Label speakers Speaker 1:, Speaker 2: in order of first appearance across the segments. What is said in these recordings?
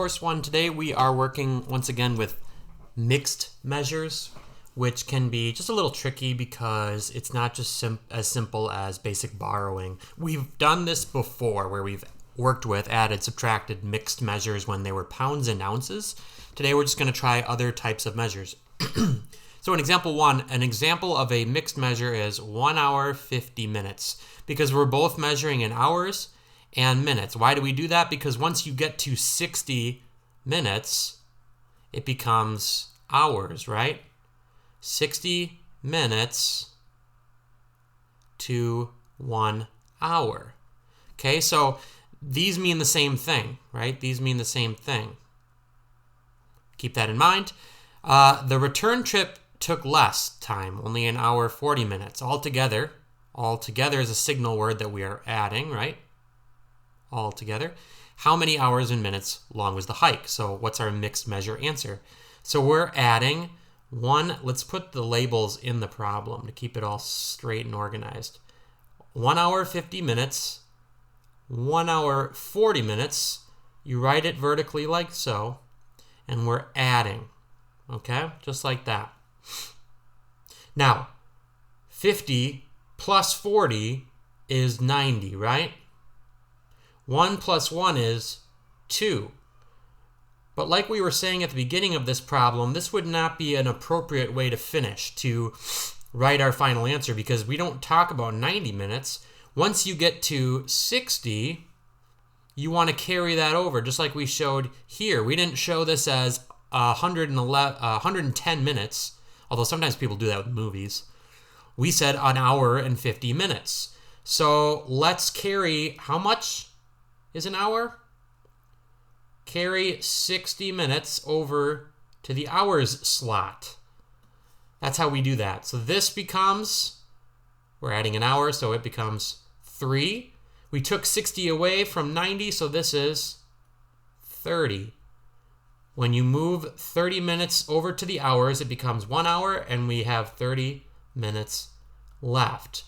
Speaker 1: Course 1. Today we are working once again with mixed measures, which can be just a little tricky because it's not just as simple as basic borrowing. We've done this before where we've worked with, added, subtracted mixed measures when they were pounds and ounces. Today we're just going to try other types of measures. So in example 1, an example of a mixed measure is 1 hour 50 minutes because we're both measuring in hours and minutes. Why do we do that? Because once you get to 60 minutes, it becomes hours, right? 60 minutes to 1 hour. Okay, so these mean the same thing, right? These mean the same thing. Keep that in mind. The return trip took less time, only an hour 40 minutes. Altogether is a signal word that we are adding, right? Altogether. How many hours and minutes long was the hike? So what's our mixed measure answer? So we're adding one. Let's put the labels in the problem to keep it all straight and organized. 1 hour 50 minutes, 1 hour 40 minutes. You write it vertically like so, and we're adding. Okay, just like that. Now, 50 plus 40 is 90, right? 1 plus 1 is 2. But like we were saying at the beginning of this problem, this would not be an appropriate way to finish, to write our final answer, because we don't talk about 90 minutes. Once you get to 60, you want to carry that over, just like we showed here. We didn't show this as 110 minutes, although sometimes people do that with movies. We said an hour and 50 minutes. So let's carry, how much is an hour? Carry 60 minutes over to the hours slot. That's how we do that. So this becomes, we're adding an hour, so it becomes 3. We took 60 away from 90, so this is 30. When you move 30 minutes over to the hours, it becomes 1 hour, and we have 30 minutes left.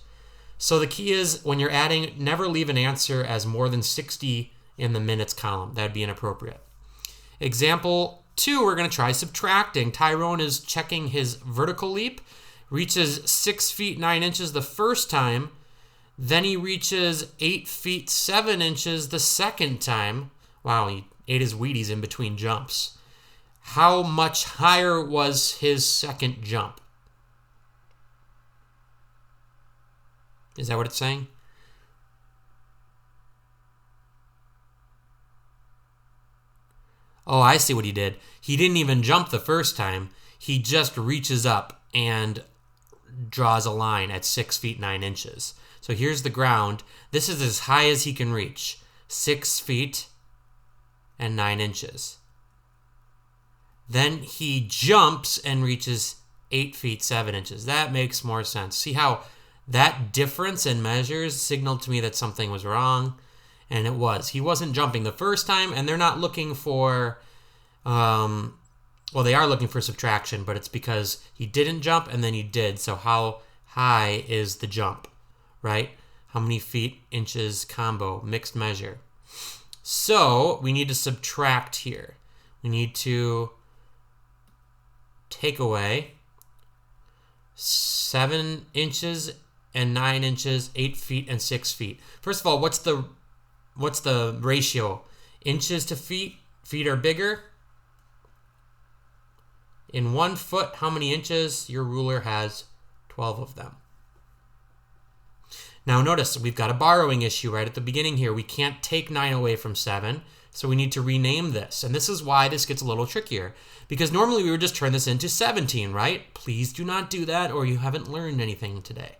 Speaker 1: So the key is, when you're adding, never leave an answer as more than 60 in the minutes column. That would be inappropriate. Example 2, we're going to try subtracting. Tyrone is checking his vertical leap, reaches 6 feet 9 inches the first time, then he reaches 8 feet 7 inches the second time. Wow, he ate his Wheaties in between jumps. How much higher was his second jump? Is that what it's saying? Oh, I see what he did. He didn't even jump the first time. He just reaches up and draws a line at 6 feet 9 inches. So here's the ground. This is as high as he can reach. 6 feet and 9 inches. Then he jumps and reaches 8 feet 7 inches. That makes more sense. See how that difference in measures signaled to me that something was wrong? And it was. He wasn't jumping the first time, and they're not looking for, well, they are looking for subtraction, but it's because he didn't jump and then he did. So how high is the jump, right? How many feet, inches, combo, mixed measure. So we need to subtract here. We need to take away 7 inches and 9 inches, 8 feet and 6 feet. First of all, what's the ratio? Inches to feet? Feet are bigger. In 1 foot, how many inches? Your ruler has 12 of them. Now notice, we've got a borrowing issue right at the beginning here. We can't take 9 away from 7, so we need to rename this. And this is why this gets a little trickier, because normally we would just turn this into 17, right? Please do not do that, or you haven't learned anything today.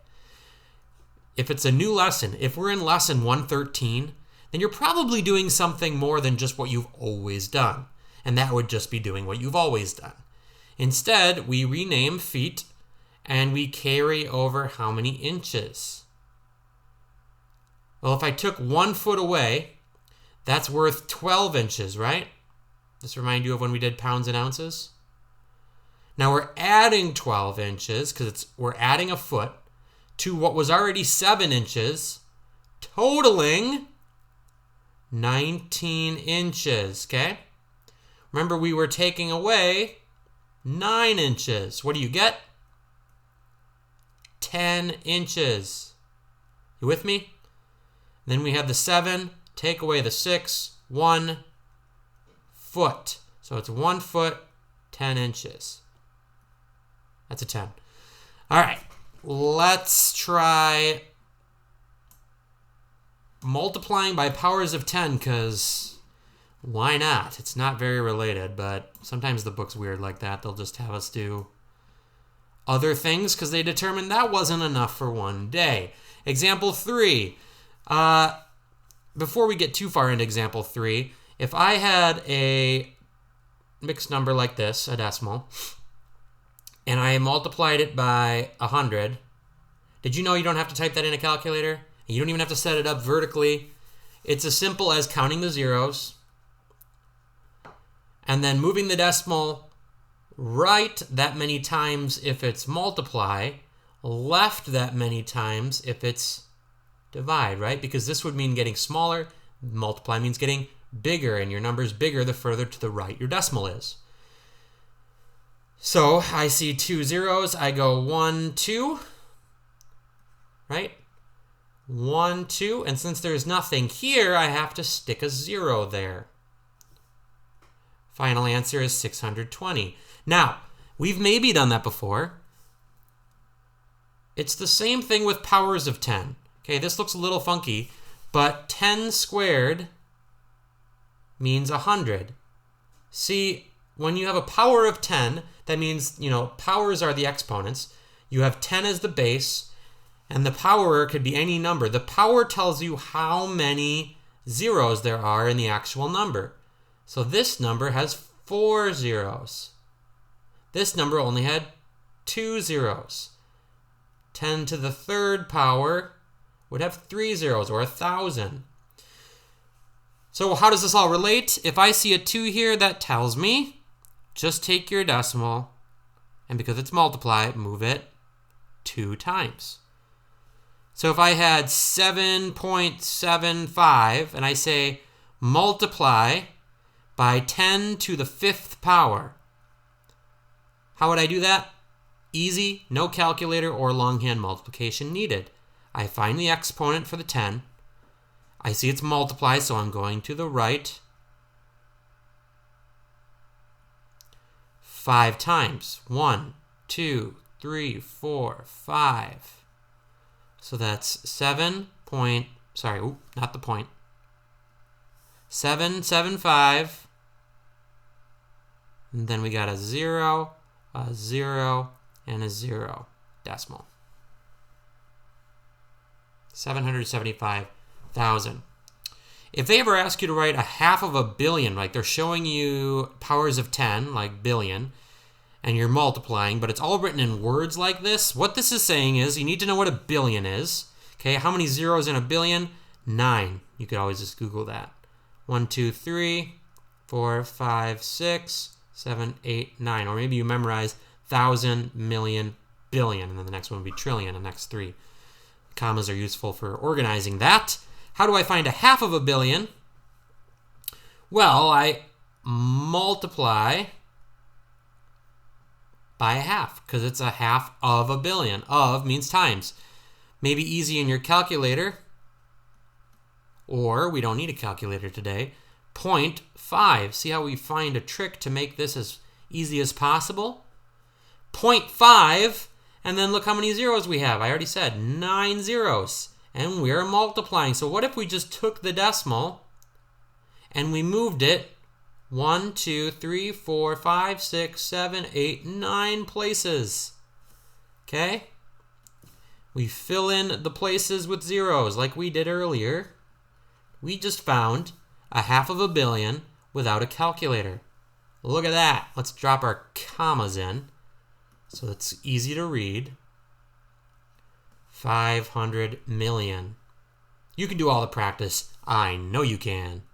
Speaker 1: If it's a new lesson, if we're in lesson 113, then you're probably doing something more than just what you've always done. And that would just be doing what you've always done. Instead, we rename feet and we carry over how many inches. Well, if I took 1 foot away, that's worth 12 inches, right? This remind you of when we did pounds and ounces? Now we're adding 12 inches because we're adding a foot to what was already 7 inches, totaling 19 inches, okay? Remember, we were taking away 9 inches. What do you get? 10 inches. You with me? Then we have the 7. Take away the 6. 1 foot. So it's 1 foot, 10 inches. That's a 10. All right. Let's try multiplying by powers of 10, because why not? It's not very related, but sometimes the book's weird like that. They'll just have us do other things because they determined that wasn't enough for one day. Example 3. Before we get too far into example 3, if I had a mixed number like this, a decimal, and I multiplied it by 100, did you know you don't have to type that in a calculator? And you don't even have to set it up vertically. It's as simple as counting the zeros and then moving the decimal right that many times if it's multiply, left that many times if it's divide, right? Because this would mean getting smaller. Multiply means getting bigger, and your number's bigger the further to the right your decimal is. So I see 2 zeros. I go 1, 2, right? 1, 2, and since there's nothing here, I have to stick a 0 there. Final answer is 620. Now, we've maybe done that before. It's the same thing with powers of 10. Okay, this looks a little funky, but 10 squared means 100. See, when you have a power of 10, that means, powers are the exponents. You have 10 as the base, and the power could be any number. The power tells you how many zeros there are in the actual number. So this number has 4 zeros. This number only had 2 zeros. 10 to the third power would have 3 zeros, or 1,000. So how does this all relate? If I see a 2 here, that tells me just take your decimal, and because it's multiply, move it 2 times. So if I had 7.75 and I say multiply by 10 to the 5th power, how would I do that? Easy, no calculator or longhand multiplication needed. I find the exponent for the 10. I see it's multiply, so I'm going to the right 5 times. 1, 2, 3, 4, 5. So that's 775. And then we got a 0, a 0, and a 0 decimal. 775,000. If they ever ask you to write a half of a billion, like they're showing you powers of 10, like billion, and you're multiplying, but it's all written in words like this, what this is saying is you need to know what a billion is. Okay, how many zeros in a billion? 9. You could always just Google that. 1, 2, 3, 4, 5, 6, 7, 8, 9. Or maybe you memorize 1,000, million, billion, and then the next one would be trillion, the next 3. Commas are useful for organizing that. How do I find a half of a billion? Well, I multiply by a half, because it's a half of a billion. Of means times. Maybe easy in your calculator, or we don't need a calculator today, 0.5. See how we find a trick to make this as easy as possible? 0.5, and then look how many zeros we have. I already said 9 zeros, and we're multiplying. So what if we just took the decimal and we moved it 1, 2, 3, 4, 5, 6, 7, 8, 9 places? Okay? We fill in the places with zeros like we did earlier. We just found a half of a billion without a calculator. Look at that. Let's drop our commas in so it's easy to read. 500 million. You can do all the practice. I know you can.